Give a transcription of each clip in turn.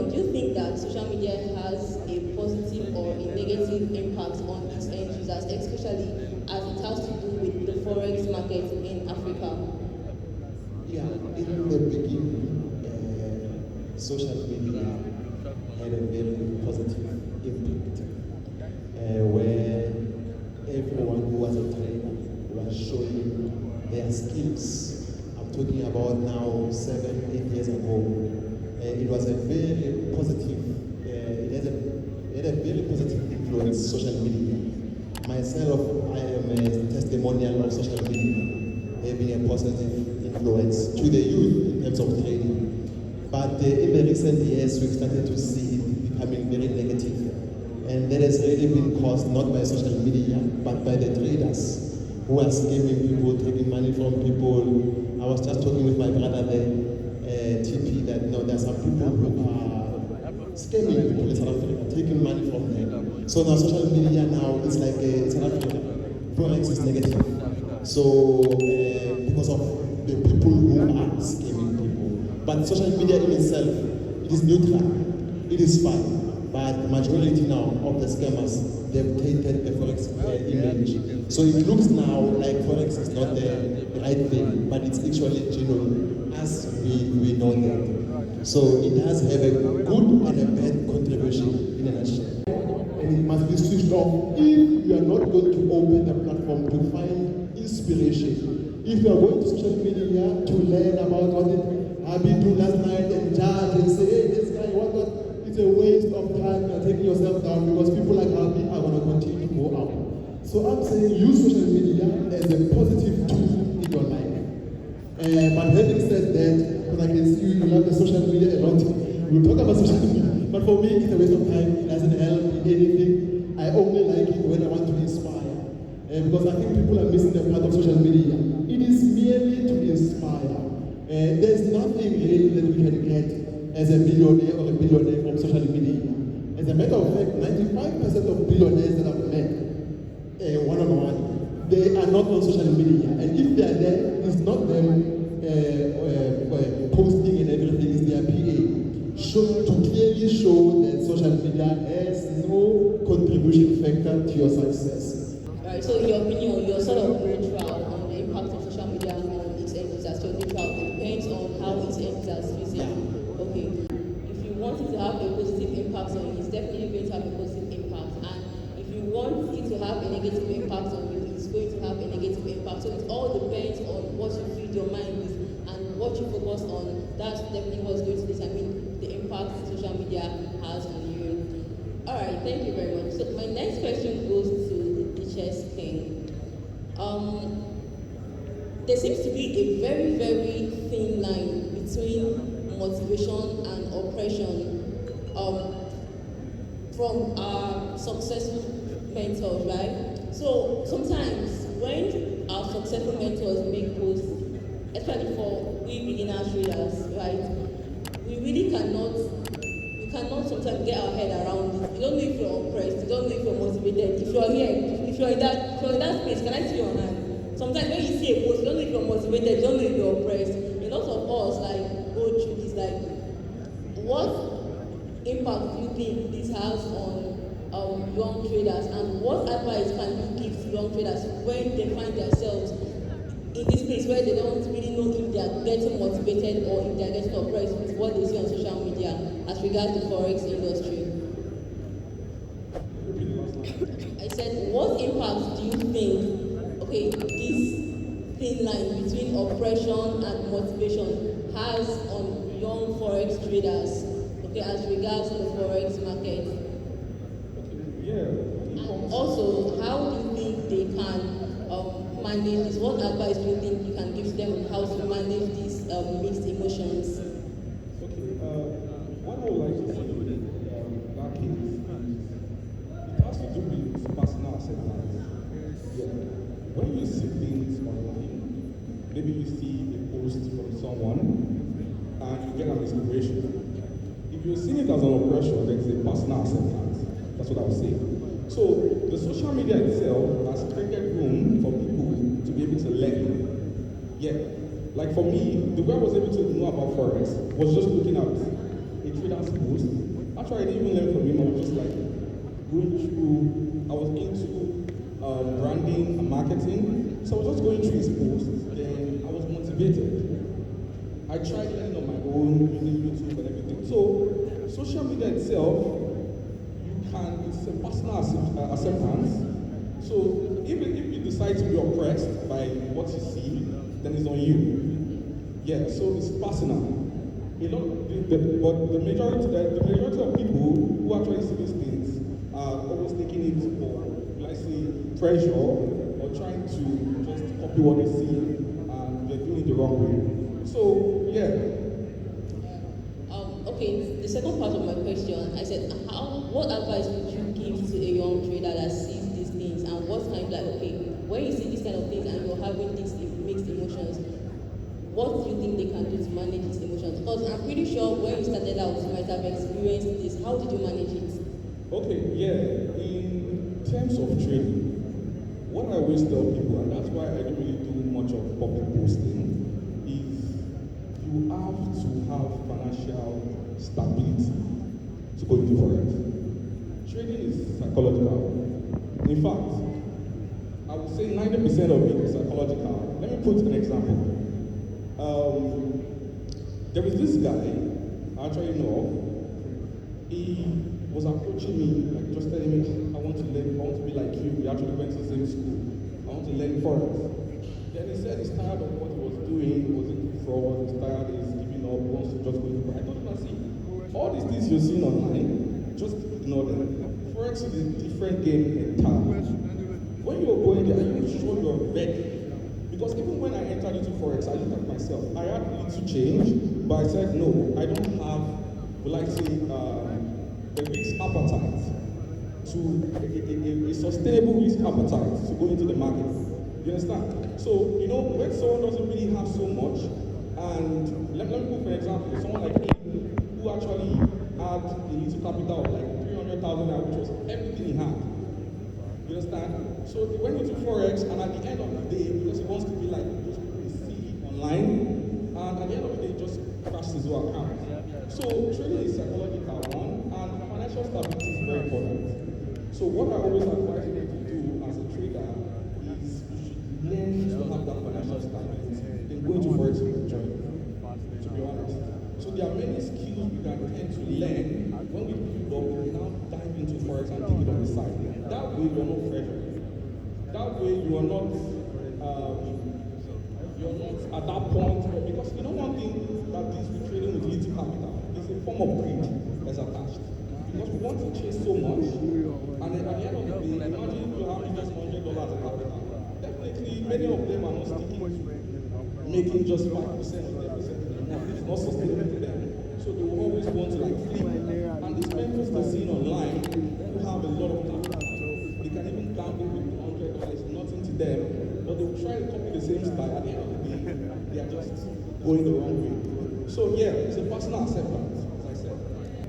do you think that social media has a positive or a negative impact on its end users, especially as it has to do with the forex market in Africa? Yeah, in the beginning, social media had a very positive impact, where everyone who was a trader was showing their skills. I'm talking about now 7-8 years ago. It was a very positive, it had a very positive influence, social media. Myself, I am a testimonial of social media having a positive influence to the youth in terms of trading. But in the recent years, we've started to see it becoming very negative. And that has really been caused not by social media, but by the traders who are scamming people, taking money from people. I was just talking with my brother there, TP, that there are some people who are scamming people in South Africa, taking money from them. So now social media now, it's like South Africa, Forex is negative. So because of the people who are scamming people. But social media in itself, it is neutral, it is fine. But the majority now of the scammers, they've tainted the Forex image. So it looks now like Forex is not the right thing, but it's actually genuine, as we know that. So it does have a good and a bad contribution in a nutshell. And it must be switched off if you are not going to open the platform to find inspiration. If you are going to social media to learn about what Abi do last night and judge and say, hey, this guy, what, it's a waste of time. You're taking yourself down because people like Abi are going to continue to go up. So I'm saying use social media as a positive tool in your life. But having said that, because I can see you love the social media a lot, we'll talk about social media. But for me, it's a waste of time. It doesn't help in anything. I only like it when I want to inspire. Because I think people are missing the part of social media. It is merely to inspire. There's nothing really that we can get as a millionaire or a billionaire from social media. As a matter of fact, 95% of billionaires that I've met one-on-one, they are not on social media. And if they are there, it's not them posting and everything, it's their PA. To clearly show that social media has no contribution factor to your success. Right, so in your opinion, you're sort of neutral on the impact of social media on its end users. So neutral, it depends on how its end users use it. Okay. If you want it to have a positive impact on you, it's definitely going to have a positive impact. And if you want it to have a negative impact on you, it's going to have a negative impact. So it all depends on what you feed your mind with and what you focus on. That's definitely what's going to determine the impact social media has on you. Alright, thank you very much. So my next question goes to DChessKing. There seems to be a very, very thin line between motivation and oppression from our successful mentors, right? So sometimes when our successful mentors make posts, especially for we beginner traders, right? We cannot sometimes get our head around it. You don't know if you're oppressed, you don't know if you're motivated. If you're here, if you're in that space, can I see your hand? Sometimes when you see a post, you don't know if you're motivated, you don't know if you're oppressed. A lot of us go through this, what impact do you think this has on young traders, and what advice can you give to young traders when they find themselves in this place where they don't really know if they are getting motivated or if they are getting oppressed with what they see on social media as regards the forex industry? I said, what impact do you think, this thin line between oppression and motivation has on young forex traders, as regards to the forex market? And also, how do you think they can manage this? What advice do you think you can give to them on how to manage these mixed emotions? What I would like to say with that case is it has to do with personal acceptance. When you see things online, maybe you see a post from someone and you get an inspiration. If you're seeing it as an oppression, then it's a personal acceptance. That's what I would say. So the social media itself has created room for people to be able to learn. Like for me, the way I was able to know about Forex was just looking at a trader's post. Actually, I didn't even learn from him. I was just like going through, I was into branding and marketing. So I was just going through his posts, then I was motivated. I tried learning on my own, using YouTube and everything. So social media itself, it's a personal acceptance. So if you decide to be oppressed by what you see, then it's on you. Yeah, so it's personal. But the majority of people who actually see these things are always taking it for, let's say, pressure or trying to just copy what they see, and they're doing it the wrong way. So yeah. Okay, the second part of my question, I said, what advice would you give to a young trader that sees these things, and what kind of like, okay, when you see these kind of things and you're having these mixed emotions, what do you think they can do to manage these emotions? Because I'm pretty sure when you started out, you might have experienced this. How did you manage it? Okay, yeah. In terms of trading, what I always tell people, and that's why I don't really do much of public posting, is you have to have financial stability to go into Forex. Trading is psychological. In fact, I would say 90% of it is psychological. Let me put an example. There was this guy I actually know. He was approaching me, like just telling me, I want to be like you. We actually went to the same school. I want to learn Forex. Then he said he's tired of what he was doing, he was into fraud, he's tired, he's giving up, he wants to just go into Forex. I told him, see, all these things you're seeing online, just ignore them. Forex is a different game entirely. When you're going there, are you sure you're ready? Because even when I entered into Forex, I looked at myself. I had little change, but I said, no, I don't have, a risk appetite to a sustainable risk appetite to go into the market. You understand? So, when someone doesn't really have so much, and let me put for example, someone like me, who actually had a little capital of like 300,000, which was everything he had. You understand? So he went into Forex, and at the end of the day, because he wants to be like those people you see online, and at the end of the day, he just crashed his whole account. So trading is psychological one, and financial stability is very important. So what I always advise you to do as a trader is you should learn to have that financial stability. Then go into Forex with join, to be honest. So there are many skills we can tend to learn. When we build up, we now dive into Forex and take it on the side. That way you're not pressured. That way you are not at that point, because one thing that deals with trading with little capital is a form of greed that's attached. Because we want to chase so much, and then at the end of the day, imagine you have just $100 of capital. Definitely, many of them are not sticking to making just 5% or 10% a month. It's not sustainable to them. So they will always want to like flip. And these mentors they're seeing online who have a lot of capital. They can even gamble with $100, it's nothing to them, but they will try to copy the same style. At the end of the day, they are just going the wrong way. So yeah, it's a personal acceptance, as I said.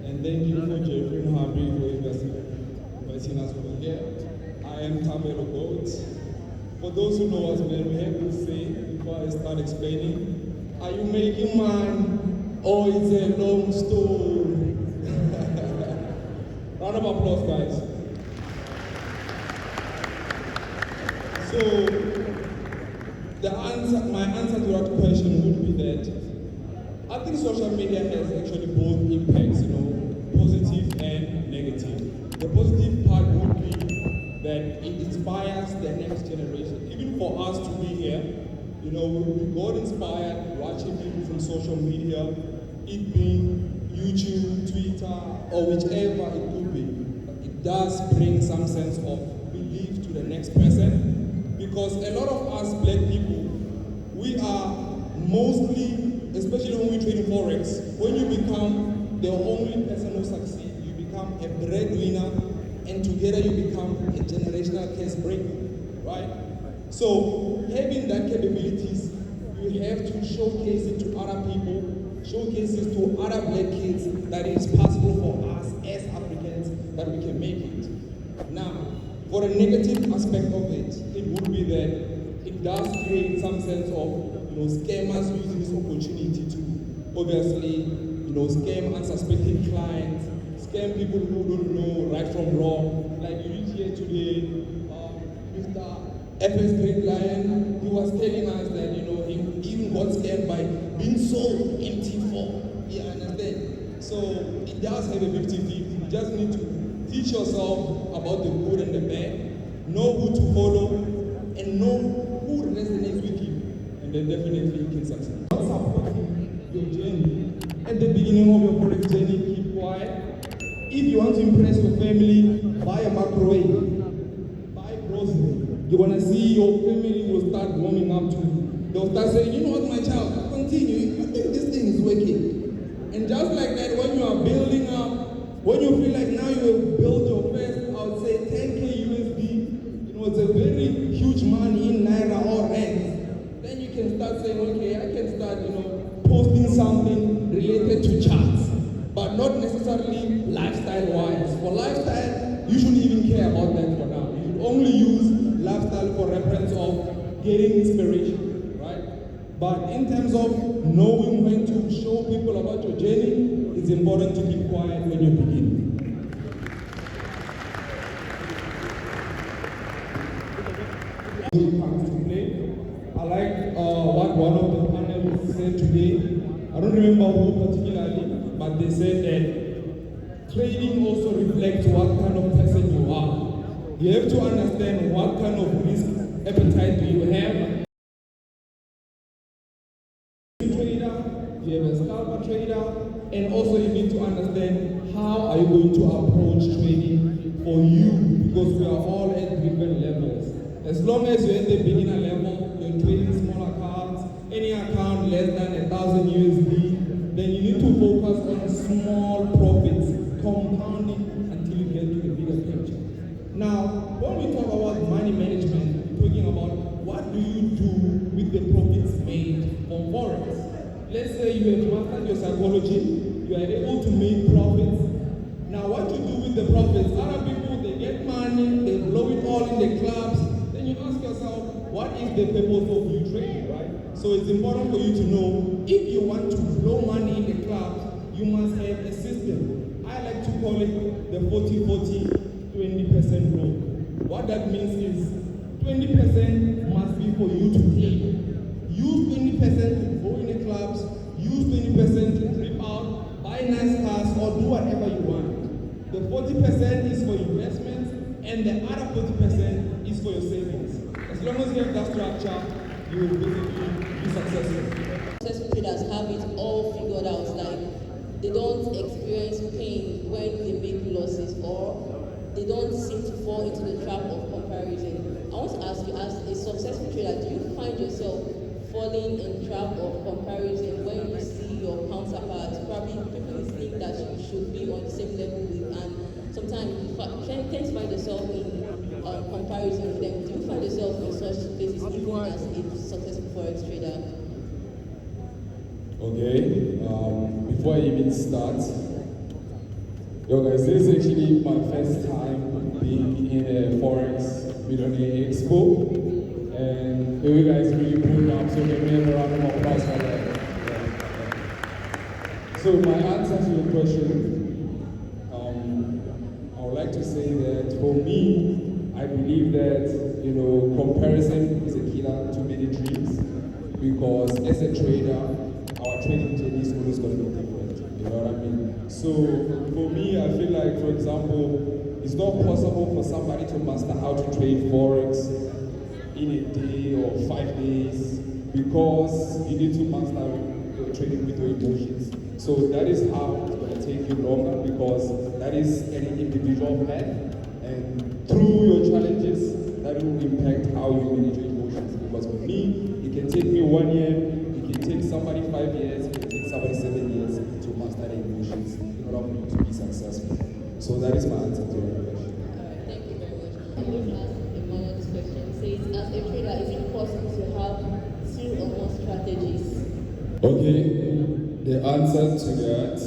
And thank you for Jeffrey and Harvey for inviting us over here. I am Camelo Goat. For those who know us, we have to say before I start explaining, are you making mine or is it a long story? Round of applause, guys. So, my answer to that question would be that I think social media has actually both impacts, positive and negative. The positive part would be that it inspires the next generation. Even for us to be here, we got inspired watching people from social media, it being YouTube, Twitter, or whichever it could be. It does bring some sense of belief to the next person, because a lot of us black people, we are mostly, especially when we trade in Forex, when you become the only person who succeeds, you become a breadwinner, and together you become a generational case breaker, right? So having that capabilities, you have to showcase it to other people, showcase it to other black kids that it is possible for us as Africans that we can make it. Now, for the negative aspect of it, it would be that it does create some sense of scammers using this opportunity to obviously scam unsuspecting clients, scam people who don't know right from wrong. Like you read here today, Mr. FS Great Lion, he was telling us that, he even got scammed by being sold MT4. You understand? So it does have a 50-50. You just need to teach yourself about the good and the bad, know who to follow, and know who resonates with you. And then definitely you can succeed. Supporting your journey. At the beginning of your Forex journey, keep quiet. If you want to impress your family, buy a microwave, buy grocery. You're gonna see your family will start warming up to you. They'll start saying, you know what, my child, continue. I think this thing is working. And just like that, when you are building up, when you feel like now you have built your first, I would say 10K USD, it's a very huge money in Naira or Rands. Then you can start saying, okay, I can start, posting something related to charts, but not necessarily lifestyle-wise. For lifestyle, you shouldn't even care about that for now. You should only use lifestyle for reference of getting inspiration, right? But in terms of knowing when to show people about your journey, it's important to keep quiet when you begin. I like what one of the panelists said today. I don't remember who particularly, but they said that trading also reflects what kind of person you are. You have to understand what kind of risk appetite do you have. You have a scalper trader, and also you need to understand how are you going to approach trading for you, because we are all at different levels. As long as you're at the beginner level, you're trading small accounts, any account less than 1,000 USD, then you need to focus on small profits, compounding until you get to the bigger picture. Now, when we talk about money management, we're talking about what do you do with the profits made from Forex. Let's say you have mastered your psychology, you are able to make profits. Now, what you do with the profits, other people, they get money, they blow it all in the clubs. Then you ask yourself, what is the purpose of you trading, right? So it's important for you to know, if you want to blow money in the clubs, you must have a system. I like to call it the 40-40-20% rule. What that means is 20% must be for you to play. Use 20% to go in the clubs, use 20% to trip out, buy nice cars, or do whatever you want. The 40% is for investments, and the other 40% is for your savings. As long as you have that structure, you will basically be successful. Successful traders have it all figured out, like they don't experience pain when they make losses, or they don't seem to fall into the trap of comparison. I want to ask you, as a successful trader, do you find yourself falling in trap of comparison when you see your counterparts? Probably people you think that you should be on the same level with, and sometimes you tend to find yourself in comparison with them. Do you find yourself in such places even as a successful Forex trader? Okay, before I even start, yo guys, this is actually my first time being in a Forex Millionaire Expo, and you guys really pulled up, so give me a round of applause for that. So my answer to your question, I would like to say that for me, I believe that comparison is a killer to many dreams, because as a trader, our trading journey is always going to be different. You know what I mean? So for me, I feel like, for example, it's not possible for somebody to master how to trade Forex in a day or 5 days, because you need to master your trading with your emotions. So that is how it's going to take you longer, because that is an individual path, and through your challenges, that will impact how you manage your emotions. Because for me, it can take me 1 year, it can take somebody 5 years, it can take somebody 7 years to master the emotions in order for you to be successful. So that is my answer to your question. Alright, thank you very much. I'm going to ask Emmanuel this question. It says, as a trader, is it possible to have 2 or more strategies? Okay, the answer to that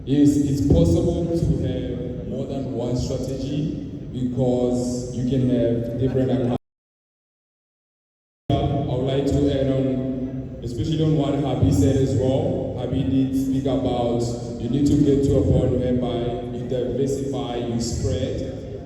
is it's possible to have more than one strategy, because you can have different accounts. I would like to add on, especially touching on what Habi said as well. Habi did speak about you need to get to a point whereby you diversify, you spread,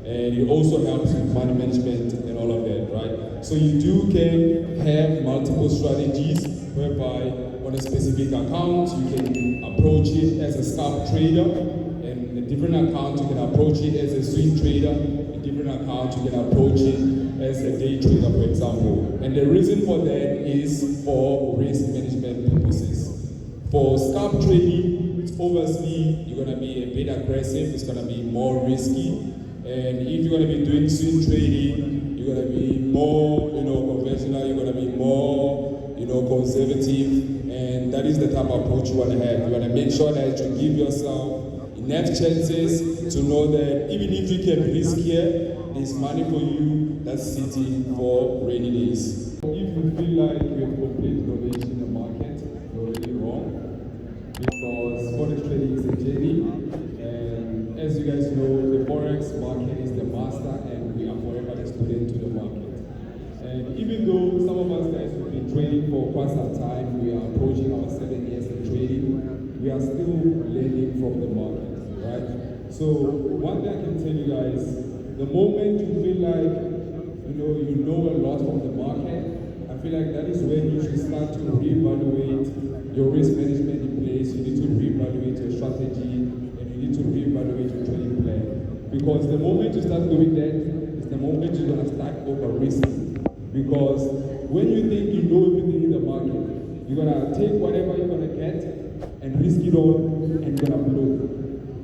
and it also helps with money management and all of that, right? So you can have multiple strategies whereby on a specific account you can approach it as a scalp trader, and a different account you can approach it as a swing trader, a different account you can approach it as a day trader, for example. And the reason for that is for risk management purposes. For scalp trading, it's obviously you're going to be a bit aggressive, it's going to be more risky. And if you're going to be doing swing trading, you're going to be more, conventional, you're going to be more, conservative. And that is the type of approach you want to have. You want to make sure that you give yourself enough chances to know that even if you can risk here, there's money for you that's sitting for rainy days. If you feel like you have complete innovation in the market, you're really wrong. Because Forex trading is a journey, and as you guys know, the Forex market is the master, and we are forever the student to the market. And even though some of us guys have been trading for quite some time, we are approaching our 7 years in trading, we are still learning from the market, right? So one thing I can tell you guys, the moment you feel like you know a lot from the market, I feel like that is when you should start to reevaluate your risk management in place. You need to reevaluate your strategy, and you need to reevaluate your trading plan. Because the moment you start doing that, is the moment you're going to start over risking. Because when you think you know everything in the market, you're going to take whatever you're going to get and risk it all, and you're going to blow.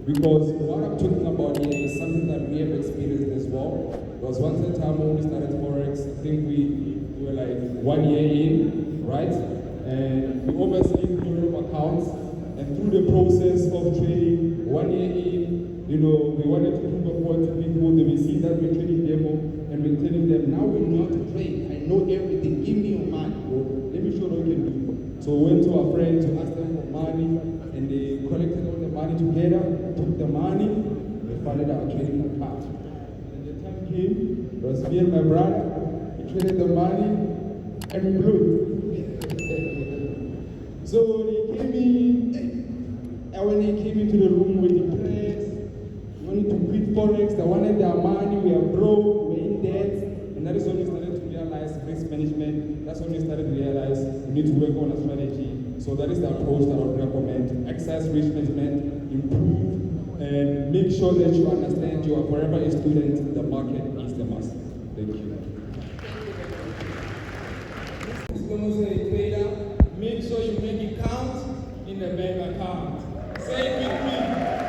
Because what I'm talking about here is something that we have experienced as well. There was once a time when we started Forex, I think we were like 1 year in, right? And we obviously grew up accounts, and through the process of trading, 1 year in, we wanted to prove a point to people. They will see that we're trading demo, and we're telling them, now we know how to trade. I know everything. Give me your money, bro. Let me show you what we can do. So we went to our friends to ask them for money, and they collected all the money together, took the money, and they funded our trading account. And the time came, it was me and my brother, we traded the money, and we blew it. So they came in, and when they came into the room with the press, we wanted to quit Forex, they wanted their money, we are broke, we're in debt, and that is when we started to realize risk management. That's when we started to realize we need to work on a strategy. So that is the approach that I would recommend. Exercise risk management, improve, and make sure that you understand you are forever a student. The market is the master. Thank you. A trader, make sure you make it count in the bank account. Say it with me.